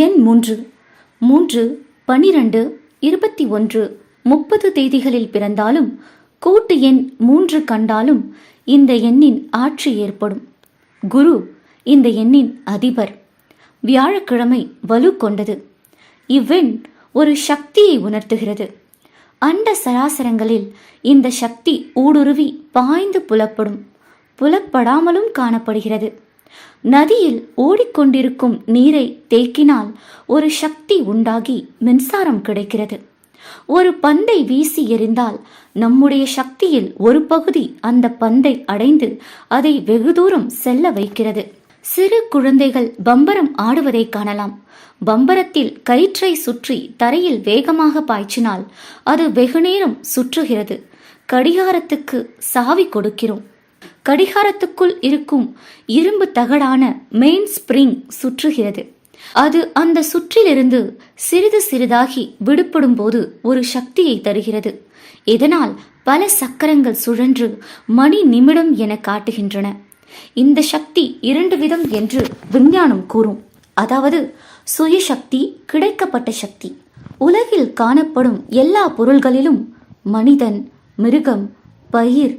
எண் 3 3, 12, 21, 30 தேதிகளில் பிறந்தாலும் கூட்டு எண் 3 கண்டாலும் இந்த எண்ணின் ஆட்சி ஏற்படும். குரு இந்த எண்ணின் அதிபர். வியாழக்கிழமை வலு கொண்டது. இவ்வெண் ஒரு சக்தியை உணர்த்துகிறது. அண்ட சராசரங்களில் இந்த சக்தி ஊடுருவி பாய்ந்து புலப்படும், புலப்படாமலும் காணப்படுகிறது. நதியில் ஓடிக்கொண்டிருக்கும் நீரை தேக்கினால் ஒரு சக்தி உண்டாகி மின்சாரம் கிடைக்கிறது. ஒரு பந்தை வீசி எறிந்தால் நம்முடைய சக்தியில் ஒரு பகுதி அந்த பந்தை அடைந்து அதை வெகு தூரம் செல்ல வைக்கிறது. சிறு குழந்தைகள் பம்பரம் ஆடுவதை காணலாம். பம்பரத்தில் கயிற்றை சுற்றி தரையில் வேகமாக பாய்ச்சினால் அது வெகுநேரம் சுற்றுகிறது. கடிகாரத்துக்கு சாவி கொடுக்கிறோம். கடிகாரத்துக்குள் இருக்கும் இரும்பு தகடான மெயின் ஸ்பிரிங் சுற்றுகிறது. அது அந்த சுற்றிலிருந்து சிறிது சிறிதாகி விடுபடும் போது ஒரு சக்தியை தருகிறது. இதனால் பல சக்கரங்கள் சுழன்று மணி நிமிடம் என காட்டுகின்றன. இந்த சக்தி 2 விதம் என்று விஞ்ஞானம் கூறும். அதாவது சுயசக்தி, கிடைக்கப்பட்ட சக்தி. உலகில் காணப்படும் எல்லா பொருள்களிலும் மனிதன், மிருகம், பயிர்,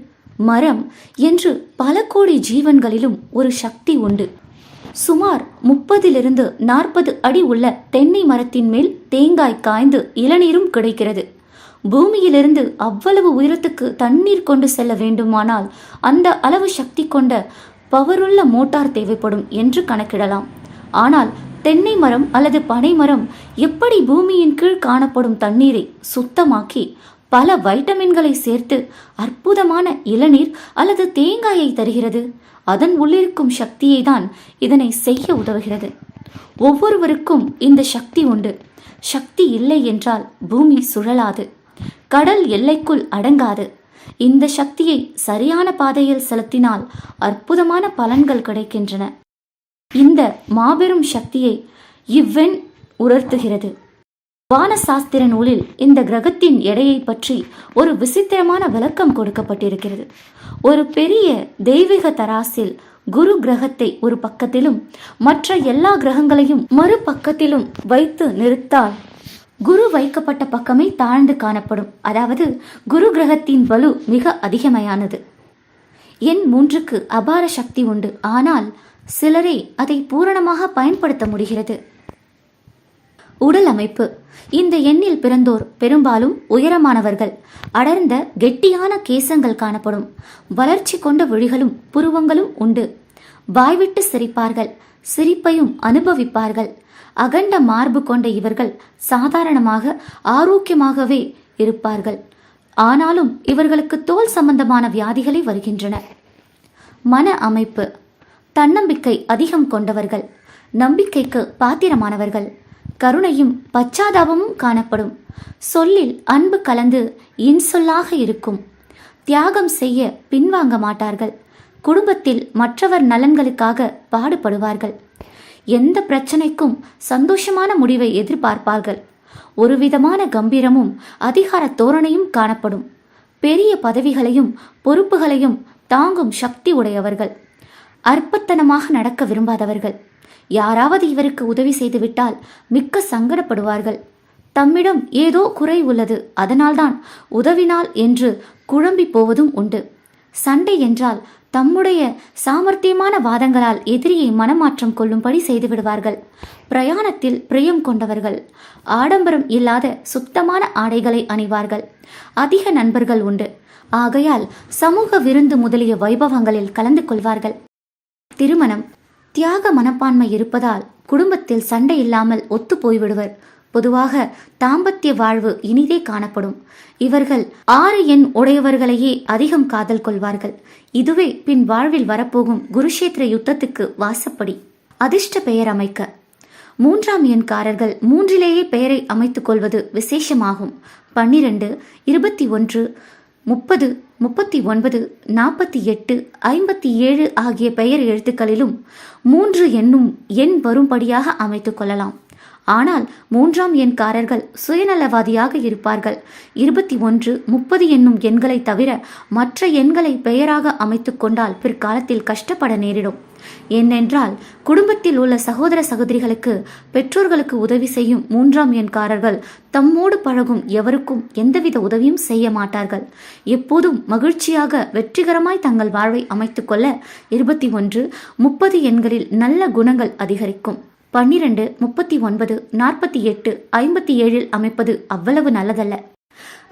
மரம் என்று பல கோடி ஜீவன்களிலும் ஒரு சக்தி உண்டு. சுமார் 30 to 40 அடி உள்ள தென்னை மரத்தின் மேல் தேங்காய் காய்ந்து இளநீரும் கிடைக்கிறது. பூமியிலிருந்து அவ்வளவு உயரத்துக்கு தண்ணீர் கொண்டு செல்ல வேண்டுமானால் அந்த அளவு சக்தி கொண்ட பவருள்ள மோட்டார் தேவைப்படும் என்று கணக்கிடலாம். ஆனால் தென்னை மரம் அல்லது பனை மரம் எப்படி பூமியின் கீழ் காணப்படும் தண்ணீரை சுத்தமாக்கி பல வைட்டமின்களை சேர்த்து அற்புதமான இளநீர் அல்லது தேங்காயை தருகிறது? அதன் உள்ளிருக்கும் சக்தியை தான் இதனை செய்ய உதவுகிறது. ஒவ்வொருவருக்கும் இந்த சக்தி உண்டு. சக்தி இல்லை என்றால் பூமி சுழலாது, கடல் எல்லைக்குள் அடங்காது. இந்த சக்தியை சரியான பாதையில் செலுத்தினால் அற்புதமான பலன்கள் கிடைக்கின்றன. இந்த மாபெரும் சக்தியை இவ்வெண் உணர்த்துகிறது. வானசாஸ்திர நூலில் இந்த கிரகத்தின் எடையை பற்றி ஒரு விசித்திரமான விளக்கம் கொடுக்கப்பட்டிருக்கிறது. ஒரு பெரிய தெய்வீக தராசில் குரு கிரகத்தை ஒரு பக்கத்திலும் மற்ற எல்லா கிரகங்களையும் மறுபக்கத்திலும் வைத்து நிறுத்தால் குரு வைக்கப்பட்ட பக்கமே தாழ்ந்து காணப்படும். அதாவது குரு கிரகத்தின் வலு மிக அதிகமையானது. எண் 3க்கு அபார சக்தி உண்டு. ஆனால் சிலரே அதை பூரணமாக பயன்படுத்த முடிகிறது. உடல் அமைப்பு. இந்த எண்ணில் பிறந்தோர் பெரும்பாலும் உயரமானவர்கள். அடர்ந்த கெட்டியான கேசங்கள் காணப்படும். வளர்ச்சி கொண்ட விழிகளும் புருவங்களும் உண்டு. வாய்விட்டு சிரிப்பார்கள். சிரிப்பையும் அனுபவிப்பார்கள். அகண்ட மார்பு கொண்ட இவர்கள் சாதாரணமாக ஆரோக்கியமாகவே இருப்பார்கள். ஆனாலும் இவர்களுக்கு தோல் சம்பந்தமான வியாதிகளை வருகின்றன. மன அமைப்பு. தன்னம்பிக்கை அதிகம் கொண்டவர்கள். நம்பிக்கைக்கு பாத்திரமானவர்கள். கருணையும் பச்சாதாபமும் காணப்படும். சொல்லில் அன்பு கலந்து இன்சொல்லாக இருக்கும். தியாகம் செய்ய பின்வாங்க மாட்டார்கள். குடும்பத்தில் மற்றவர் நலன்களுக்காக பாடுபடுவார்கள். எந்த பிரச்சனைக்கும் சந்தோஷமான முடிவை எதிர்பார்ப்பார்கள். ஒரு விதமான கம்பீரமும் அதிகார தோரணையும் காணப்படும். பெரிய பதவிகளையும் பொறுப்புகளையும் தாங்கும் சக்தி உடையவர்கள். அற்பத்தனமாக நடக்க விரும்பாதவர்கள். யாராவது இவருக்கு உதவி செய்துவிட்டால் மிக்க சங்கடப்படுவார்கள். தம்மிடம் ஏதோ குறை உள்ளது, அதனால்தான் உதவினால் என்று குழம்பி போவதும் உண்டு. சண்டை என்றால் தம்முடைய சாமர்த்தியமான வாதங்களால் எதிரியை மனமாற்றம் கொள்ளும்படி செய்துவிடுவார்கள். பிரயாணத்தில் பிரியம் கொண்டவர்கள். ஆடம்பரம் இல்லாத சுத்தமான ஆடைகளை அணிவார்கள். அதிக நண்பர்கள் உண்டு. ஆகையால் சமூக விருந்து முதலிய வைபவங்களில் கலந்து கொள்வார்கள். திருமணம். தியாக மனப்பான்மை இருப்பதால் குடும்பத்தில் சண்டை இல்லாமல் ஒத்து போய்விடுவர். பொதுவாக தாம்பத்திய வாழ்வு இனிதே காணப்படும். இவர்கள் 6 எண் உடையவர்களையே அதிகம் காதல் கொள்வார்கள். இதுவே பின் வாழ்வில் வரப்போகும் குருஷேத்திர யுத்தத்துக்கு வாசப்படி. அதிர்ஷ்ட பெயர் அமைக்க. 3ஆம் எண்காரர்கள் 3லேயே பெயரை அமைத்துக் கொள்வது விசேஷமாகும். 12, 21, 30, 39, 48, 57 ஆகிய பெயர் எழுத்துக்களிலும் 3 என்னும் எண் வரும்படியாக அமைத்துக் கொள்ளலாம். ஆனால் 3ஆம் எண்காரர்கள் சுயநலவாதியாக இருப்பார்கள். 21, 30 என்னும் எண்களை தவிர மற்ற எண்களை பெயராக அமைத்துக் கொண்டால் பிற்காலத்தில் கஷ்டப்பட நேரிடும். ஏனென்றால் குடும்பத்தில் உள்ள சகோதர சகோதரிகளுக்கு பெற்றோர்களுக்கு உதவி செய்யும் 3ஆம் எண்காரர்கள் தம்மோடு பழகும் எவருக்கும் எந்தவித உதவியும் செய்ய மாட்டார்கள். எப்போதும் மகிழ்ச்சியாக வெற்றிகரமாய் தங்கள் வாழ்வை அமைத்துக் கொள்ள 21, 30 எண்களில் நல்ல குணங்கள் அதிகரிக்கும். 12, 39, 48, 57 அமைப்பது அவ்வளவு நல்லதல்ல.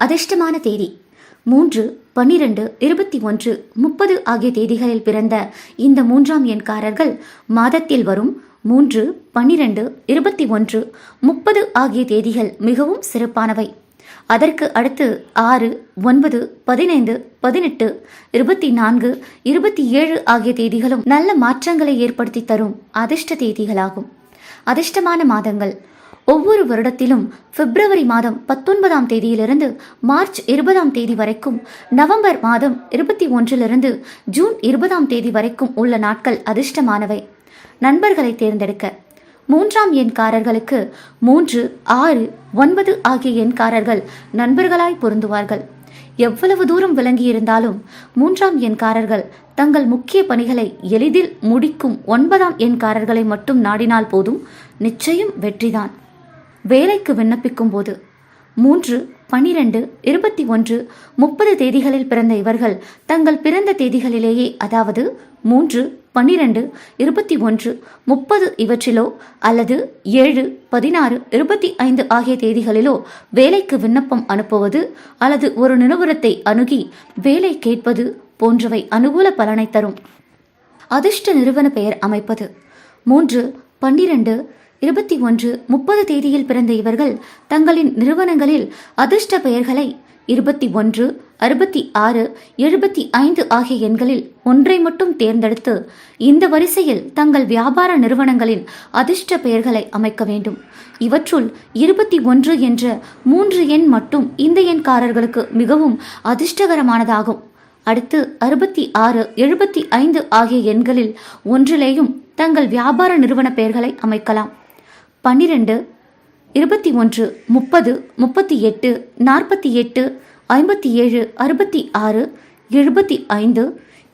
அதிர்ஷ்டமான தேதி 3, 12, 21, 30 ஆகிய தேதிகளில் பிறந்த இந்த 3ஆம் எண்காரர்கள் மாதத்தில் வரும் 3, 12, 21, 30 ஆகிய தேதிகள் மிகவும் சிறப்பானவை. அதற்கு அடுத்து 6, 9, 15, 18, 24, 27 ஆகிய தேதிகளும் நல்ல மாற்றங்களை ஏற்படுத்தி தரும் அதிர்ஷ்ட தேதிகளாகும். அதிர்ஷ்டமான மாதங்கள் ஒவ்வொரு வருடத்திலும் பிப்ரவரி மாதம் 19ஆம் தேதியிலிருந்து மார்ச் 20ஆம் தேதி வரைக்கும், நவம்பர் மாதம் 21லிருந்து ஜூன் 20ஆம் தேதி வரைக்கும் உள்ள நாட்கள் அதிர்ஷ்டமானவை. நண்பர்களை தேர்ந்தெடுக்க 3ஆம் எண்காரர்களுக்கு 3, 6, 9 ஆகிய எண்காரர்கள் நண்பர்களாய் பொருந்துவார்கள். எவ்வளவு தூரம் விளங்கியிருந்தாலும் 3ஆம் எண்காரர்கள் தங்கள் முக்கிய பணிகளை எளிதில் முடிக்கும் 9ஆம் எண்காரர்களை மட்டும் நாடினால் போதும், நிச்சயம் வெற்றிதான். வேலைக்கு விண்ணப்பிக்கும் போது 3, 12, 21, 30 தேதிகளில் பிறந்த இவர்கள் தங்கள் பிறந்த தேதிகளிலேயே, அதாவது 3, 12, 21, 30 இவற்றிலோ அல்லது 7, 16, 25 ஆகிய தேதிகளிலோ வேலைக்கு விண்ணப்பம் அனுப்புவது அல்லது ஒரு நிறுவனத்தை அணுகி வேலை கேட்பது போன்றவை அனுகூல பலனை தரும். அதிர்ஷ்ட நிறுவன பெயர் அமைப்பது 3, 12, 21, 30 தேதியில் பிறந்த இவர்கள் தங்களின் நிறுவனங்களில் அதிர்ஷ்ட பெயர்களை 21, 66, 75 ஆகிய எண்களில் ஒன்றை மட்டும் தேர்ந்தெடுத்து இந்த வரிசையில் தங்கள் வியாபார நிறுவனங்களின் அதிர்ஷ்ட பெயர்களை அமைக்க வேண்டும். இவற்றுள் 21 என்ற 3 எண் மட்டும் இந்த எண்காரர்களுக்கு மிகவும் அதிர்ஷ்டகரமானதாகும். அடுத்து 66, 75 ஆகிய எண்களில் ஒன்றிலேயும் தங்கள் வியாபார நிறுவன பெயர்களை அமைக்கலாம். 12, 21, 30, 38, 48, 57, 66, 75,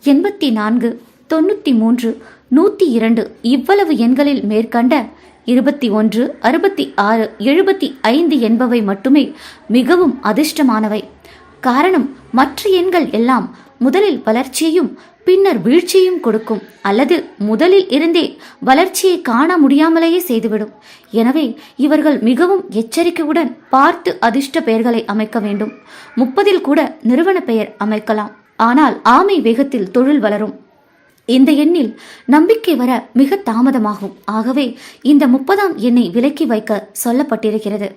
84, 93, 102 இவ்வளவு எண்களில் மேற்கண்ட 21, 66, 75 என்பவை மட்டுமே மிகவும் அதிர்ஷ்டமானவை. காரணம், மற்ற எண்கள் எல்லாம் முதலில் வளர்ச்சியையும் பின்னர் வீழ்ச்சியையும் கொடுக்கும், அல்லது முதலில் இருந்தே வளர்ச்சியை காண முடியாமலேயே செய்துவிடும். எனவே இவர்கள் மிகவும் எச்சரிக்கையுடன் பார்த்து அதிர்ஷ்ட பெயர்களை அமைக்க வேண்டும். 30 கூட நிறுவன பெயர் அமைக்கலாம். ஆனால் ஆமை வேகத்தில் தொழில் வளரும். இந்த எண்ணில் நம்பிக்கை வர மிக தாமதமாகும். ஆகவே இந்த 30ஆம் எண்ணை விலக்கி வைக்க சொல்லப்பட்டிருக்கிறது.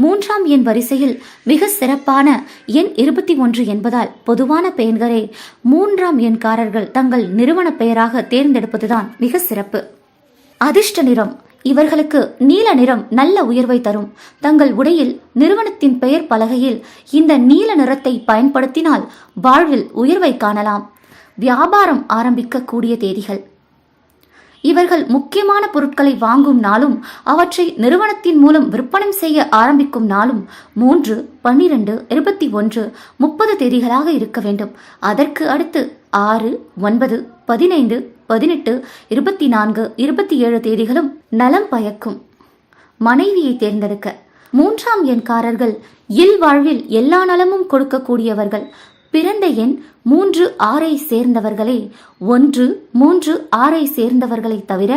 3ஆம் எண் வரிசையில் மிக சிறப்பான எண் 21 என்பதால் பொதுவான பெயர்களே 3ஆம் எண்காரர்கள் தங்கள் நிறுவன பெயராக தேர்ந்தெடுப்பதுதான் மிக சிறப்பு. அதிர்ஷ்ட நிறம் இவர்களுக்கு நீல நிறம் நல்ல உயர்வை தரும். தங்கள் உடையில் நிறுவனத்தின் பெயர் பலகையில் இந்த நீல நிறத்தை பயன்படுத்தினால் வாழ்வில் உயர்வை காணலாம். வியாபாரம் ஆரம்பிக்கக்கூடிய தேதிகள் இவர்கள் முக்கியமான பொருட்களை வாங்கும் நாளும் அவற்றை நிறுவனத்தின் மூலம் விற்பனை செய்ய ஆரம்பிக்கும் நாளும் 3, 12, 21, 30 தேதிகளாக இருக்க வேண்டும். அதற்கு அடுத்து 6, 9, 15, 18, 24, 27 தேதிகளும் நலம் பயக்கும். மனைவியை தேர்ந்தெடுக்க 3ஆம் எண்காரர்கள் இல்வாழ்வில் எல்லா நலமும் கொடுக்கக்கூடியவர்கள். பிறந்த எண் 3, 6ஐ சேர்ந்தவர்களே. 1, 3, 6ஐ சேர்ந்தவர்களை தவிர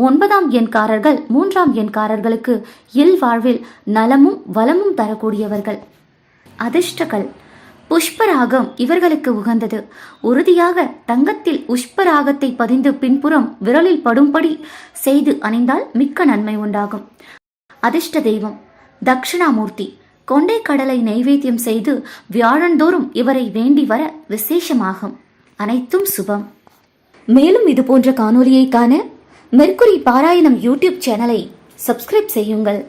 9ஆம் எண்காரர்கள் 3ஆம் எண்காரர்களுக்கு இல்வாழ்வில் நலமும் வளமும் தரக்கூடியவர்கள். அதிர்ஷ்டங்கள் புஷ்பராகம் இவர்களுக்கு உகந்தது. உறுதியாக தங்கத்தில் புஷ்பராகத்தை பதிந்து பின்புறம் விரலில் படும்படி செய்து அணிந்தால் மிக்க நன்மை உண்டாகும். அதிர்ஷ்ட தெய்வம் தட்சிணாமூர்த்தி. கொண்டை கடலை நைவேத்தியம் செய்து வியாழந்தோறும் இவரை வேண்டி வர விசேஷமாகும். அனைத்தும் சுபம். மேலும் இது போன்ற காணொலியை காண மெர்க்குரி பாராயணம் யூடியூப் சேனலை சப்ஸ்கிரைப் செய்யுங்கள்.